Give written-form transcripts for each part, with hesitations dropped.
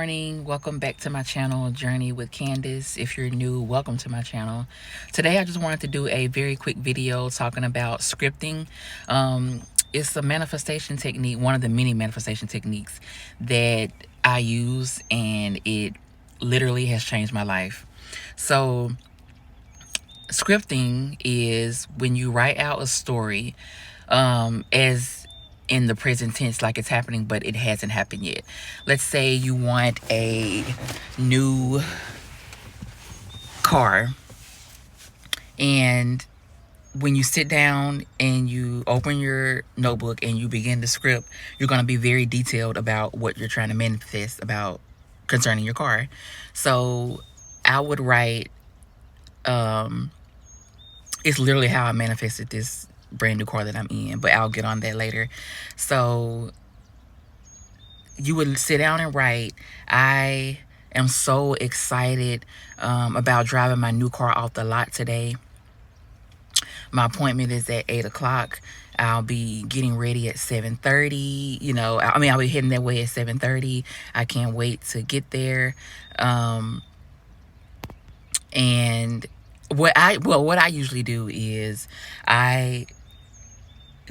morning. Welcome back to my channel, Journey with Candace. If you're new, welcome to my channel. Today, I just wanted to do a very quick video talking about scripting. It's a manifestation technique, one of the many manifestation techniques that I use, and it literally has changed my life. So, scripting is when you write out a story as in the present tense, like it's happening, but it hasn't happened yet. Let's say you want a new car, and when you sit down and you open your notebook and you begin to script, you're going to be very detailed about what you're trying to manifest about concerning your car. So I would write, it's literally how I manifested this brand new car that I'm in, but I'll get on that later. So you would sit down and write, I am so excited about driving my new car off the lot today. My appointment is at 8 o'clock. I'll be getting ready at 7:30. I'll be heading that way at 7:30. I can't wait to get there. And what I usually do is I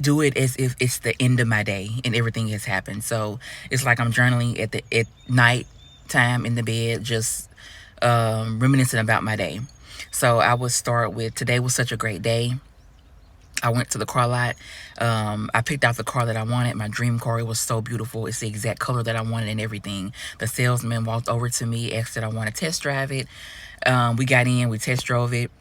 do it as if it's the end of my day and everything has happened. So it's like I'm journaling at night time in the bed, just reminiscing about my day. So I would start with, today was such a great day. I went to the car lot. I picked out the car that I wanted, my dream car. It was so beautiful. It's the exact color that I wanted and everything. The salesman walked over to me, asked that I want to test drive it. We got in, we test drove it.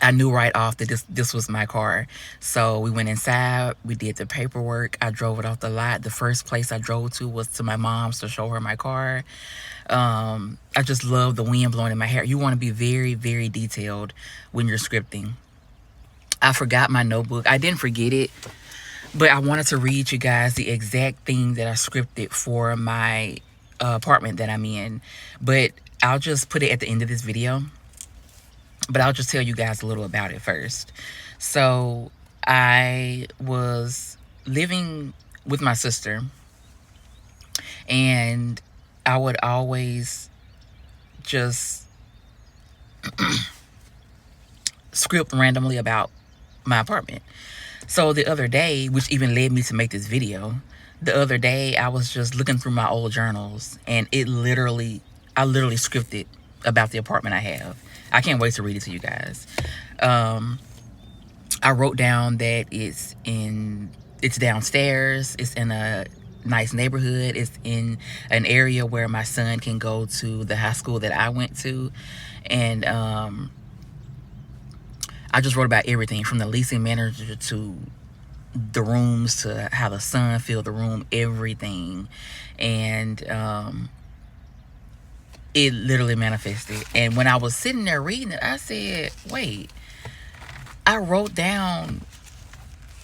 I knew right off that this was my car. So we went inside, we did the paperwork. I drove it off the lot. The first place I drove to was to my mom's to show her my car. I just love the wind blowing in my hair. You want to be very, very detailed when you're scripting. I forgot my notebook. I didn't forget it, but I wanted to read you guys the exact thing that I scripted for my apartment that I'm in. But I'll just put it at the end of this video. But I'll just tell you guys a little about it first. So I was living with my sister, and I would always just script randomly about my apartment. So the other day, which even led me to make this video, the other day I was just looking through my old journals, and I literally scripted about the apartment I have. I can't wait to read it to you guys. I wrote down that it's downstairs. It's in a nice neighborhood. It's in an area where my son can go to the high school that I went to. And I just wrote about everything from the leasing manager to the rooms to how the sun filled the room, everything. And it literally manifested. And when I was sitting there reading it, I said, wait, I wrote down,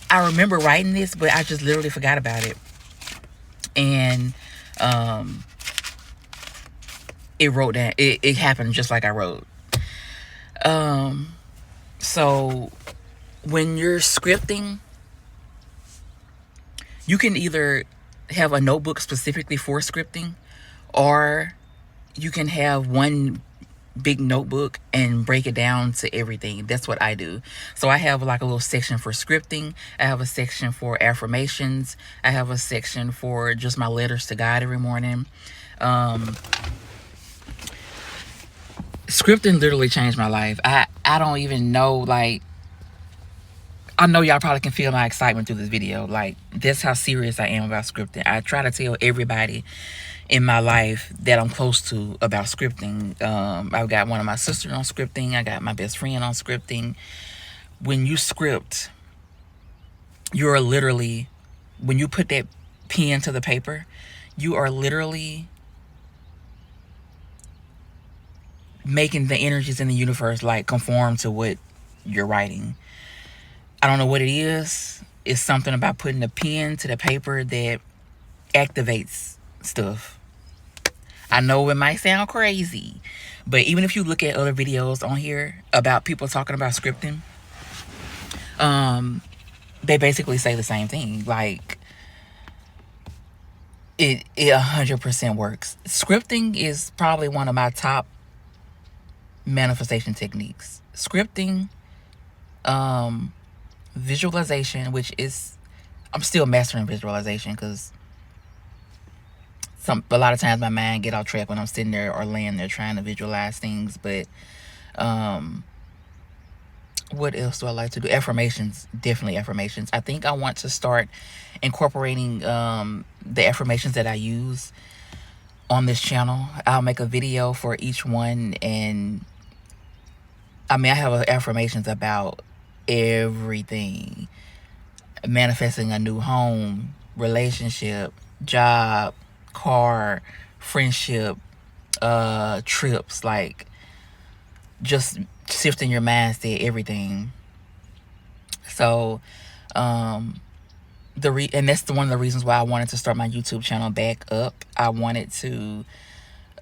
I remember writing this, but I just literally forgot about it. And it wrote down, it happened just like I wrote. So when you're scripting, you can either have a notebook specifically for scripting, or you can have one big notebook and break it down to everything. That's what I do. So I have like a little section for scripting. I have a section for affirmations. I have a section for just my letters to God every morning. Scripting literally changed my life. I don't even know, like, I know y'all probably can feel my excitement through this video. Like, that's how serious I am about scripting. I try to tell everybody in my life that I'm close to about scripting. I've got one of my sisters on scripting. I got my best friend on scripting. When you script, you're literally, when you put that pen to the paper, you are literally making the energies in the universe like conform to what you're writing. I don't know what it is. It's something about putting a pen to the paper that activates stuff. I know it might sound crazy, but even if you look at other videos on here about people talking about scripting, they basically say the same thing. Like, it 100% works. Scripting is probably one of my top manifestation techniques. Scripting, visualization, which is, I'm still mastering visualization because a lot of times my mind get off track when I'm sitting there or laying there trying to visualize things. But what else do I like to do? Affirmations, definitely affirmations. I think I want to start incorporating the affirmations that I use on this channel. I'll make a video for each one, and I mean, I have affirmations about everything: manifesting a new home, relationship, job, car, friendship, trips, like just shifting your mindset, everything. So, and that's one of the reasons why I wanted to start my YouTube channel back up. I wanted to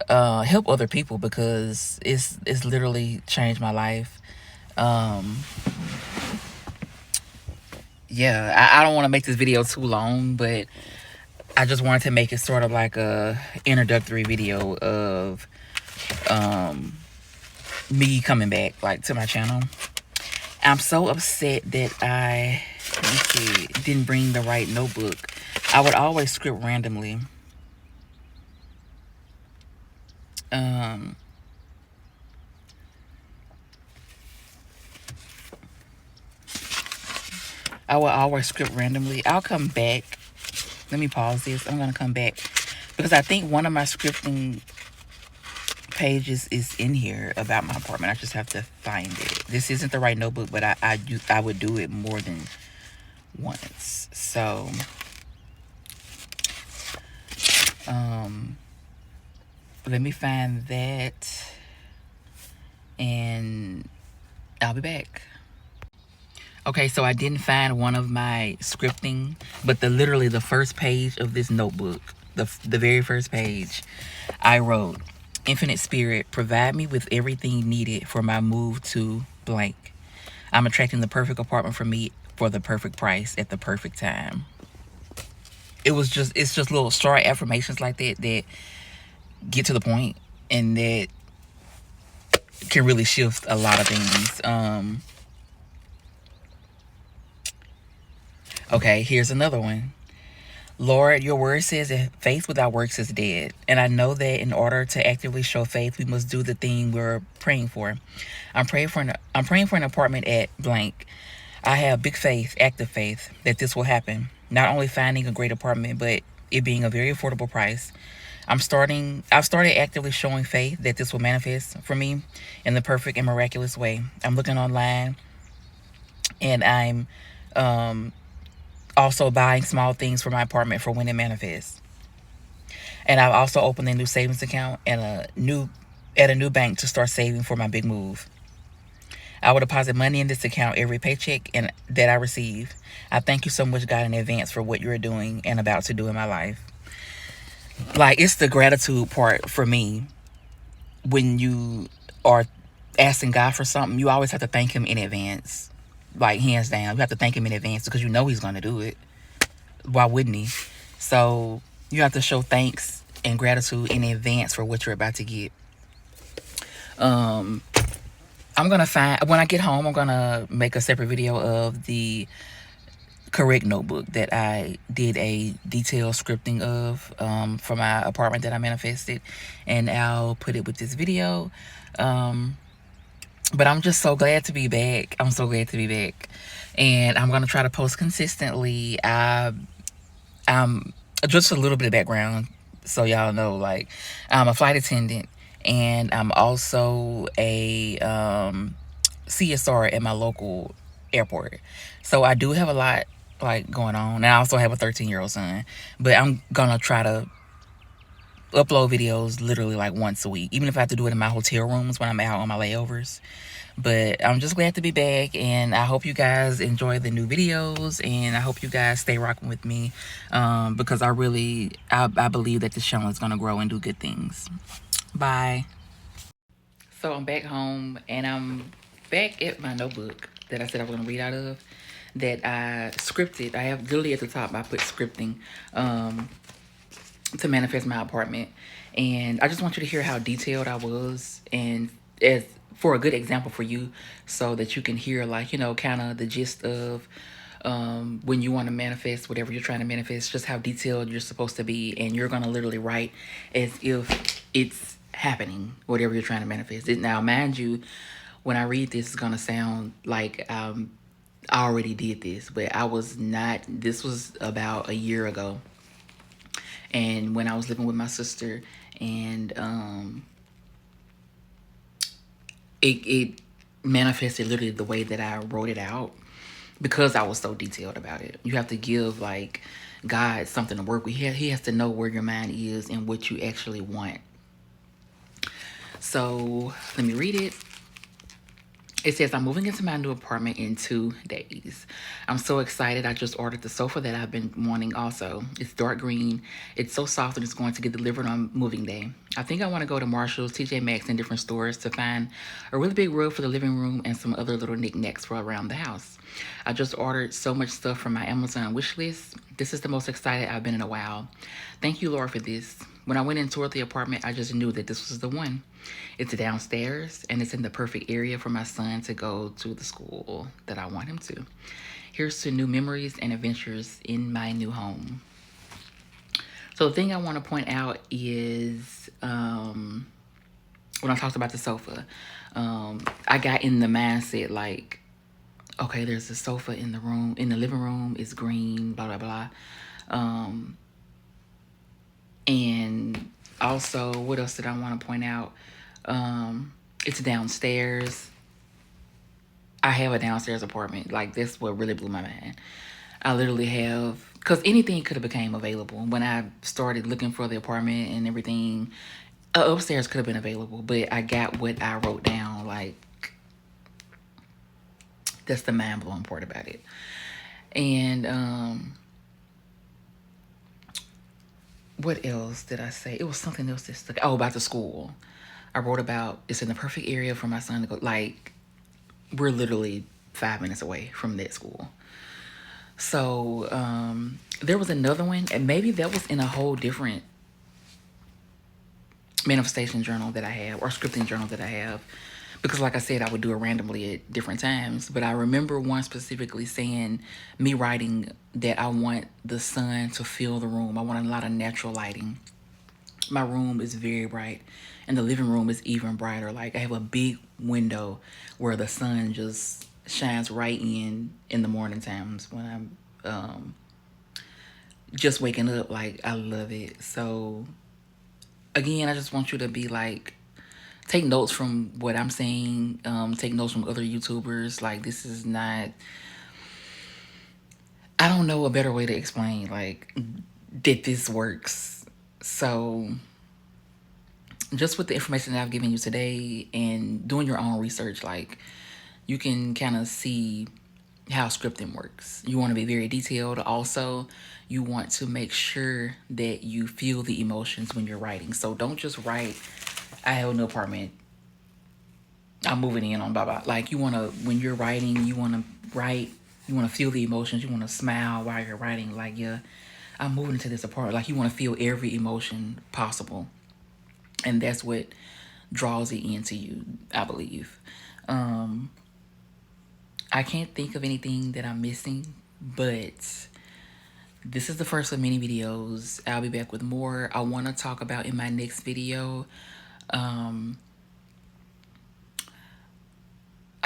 help other people because it's literally changed my life. Yeah, I don't want to make this video too long, but I just wanted to make it sort of like a introductory video of me coming back, like, to my channel. I'm so upset that I didn't bring the right notebook. I would always script randomly. I will always script randomly. I'll come back. Let me pause this. I'm going to come back because I think one of my scripting pages is in here about my apartment. I just have to find it. This isn't the right notebook, but I would do it more than once. So, let me find that and I'll be back. Okay, so I didn't find one of my scripting, but literally the first page of this notebook, the very first page, I wrote, "Infinite Spirit, provide me with everything needed for my move to blank. I'm attracting the perfect apartment for me for the perfect price at the perfect time." It's just little short affirmations like that that get to the point and that can really shift a lot of things. Okay, here's another one. "Lord, your word says that faith without works is dead. And I know that in order to actively show faith, we must do the thing we're praying for. I'm praying for an apartment at blank. I have big faith, active faith, that this will happen. Not only finding a great apartment, but it being a very affordable price. I've started actively showing faith that this will manifest for me in the perfect and miraculous way. I'm looking online, and I'm also buying small things for my apartment for when it manifests. And I've also opened a new savings account and at a new bank to start saving for my big move. I will deposit money in this account every paycheck that I receive. I thank you so much, God, in advance for what you're doing and about to do in my life." Like, it's the gratitude part for me. When you are asking God for something, you always have to thank him in advance. Like, hands down, you have to thank him in advance because you know he's going to do it. Why wouldn't he? So you have to show thanks and gratitude in advance for what you're about to get. I'm gonna when I get home, I'm gonna make a separate video of the correct notebook that I did a detailed scripting of for my apartment that I manifested, and I'll put it with this video. But I'm just so glad to be back. I'm so glad to be back, and I'm gonna try to post consistently. I'm just a little bit of background so y'all know, like, I'm a flight attendant, and I'm also a CSR at my local airport. So I do have a lot, like, going on, and I also have a 13-year-old son. But I'm gonna try to upload videos literally like once a week, even if I have to do it in my hotel rooms when I'm out on my layovers. But I'm just glad to be back, and I hope you guys enjoy the new videos, and I hope you guys stay rocking with me, because I believe that this channel is going to grow and do good things. Bye. So I'm back home, and I'm back at my notebook that I said I was going to read out of, that I scripted. I have literally at the top, I put scripting. to manifest my apartment. And I just want you to hear how detailed I was, and as for a good example for you, so that you can hear, like, kind of the gist of when you want to manifest whatever you're trying to manifest, just how detailed you're supposed to be. And you're going to literally write as if it's happening, whatever you're trying to manifest. Now, mind you, when I read this, it's going to sound like I already did this, but I was not. This was about a year ago. And when I was living with my sister, and it manifested literally the way that I wrote it out, because I was so detailed about it. You have to give, like, God something to work with. He has to know where your mind is and what you actually want. So let me read it. It says, I'm moving into my new apartment in 2 days. I'm so excited. I just ordered the sofa that I've been wanting also. It's dark green. It's so soft, and it's going to get delivered on moving day. I think I want to go to Marshall's, TJ Maxx, and different stores to find a really big rug for the living room and some other little knickknacks for around the house. I just ordered so much stuff from my Amazon wish list. This is the most excited I've been in a while. Thank you, Lord, for this. When I went and toured the apartment, I just knew that this was the one. It's downstairs, and it's in the perfect area for my son to go to the school that I want him to. Here's to new memories and adventures in my new home. So the thing I want to point out is when I talked about the sofa, I got in the mindset like, okay, there's a sofa in the room, in the living room. It's green, blah, blah, blah. And also, what else did I want to point out? It's downstairs. I have a downstairs apartment. Like, that's what really blew my mind. I literally have, because anything could have became available. When I started looking for the apartment and everything, upstairs could have been available, but I got what I wrote down. Like, that's the mind-blowing part about it. And what else did I say? It was something else that stuck. Oh, about the school. I wrote about it's in the perfect area for my son to go. Like, we're literally 5 minutes away from that school. So there was another one, and maybe that was in a whole different manifestation journal that I have, or scripting journal that I have. Because like I said, I would do it randomly at different times. But I remember one specifically saying, me writing that I want the sun to fill the room. I want a lot of natural lighting. My room is very bright, and the living room is even brighter. Like, I have a big window where the sun just shines right in the morning times when I'm just waking up. Like, I love it. So again, I just want you to be like, take notes from what I'm saying. Take notes from other YouTubers. Like, this is not, I don't know a better way to explain, like, that this works. So just with the information that I've given you today and doing your own research, like, you can kind of see how scripting works. You want to be very detailed. Also, you want to make sure that you feel the emotions when you're writing. So don't just write, I have a new apartment, I'm moving in on blah blah. Like, you want to, when you're writing, you want to write, you want to feel the emotions. You want to smile while you're writing. Like, yeah, I'm moving into this apartment. Like, you want to feel every emotion possible. And that's what draws it into you, I believe. I can't think of anything that I'm missing, but this is the first of many videos. I'll be back with more. I want to talk about in my next video. I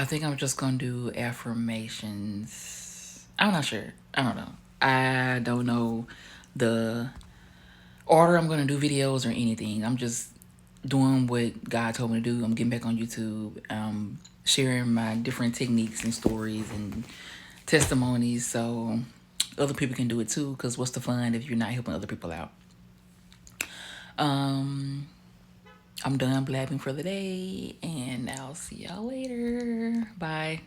think I'm just going to do affirmations. I'm not sure. I don't know. I don't know the order I'm going to do videos or anything. I'm just doing what God told me to do. I'm getting back on YouTube, sharing my different techniques and stories and testimonies so other people can do it too, because what's the fun if you're not helping other people out? I'm done blabbing for the day, and I'll see y'all later. Bye.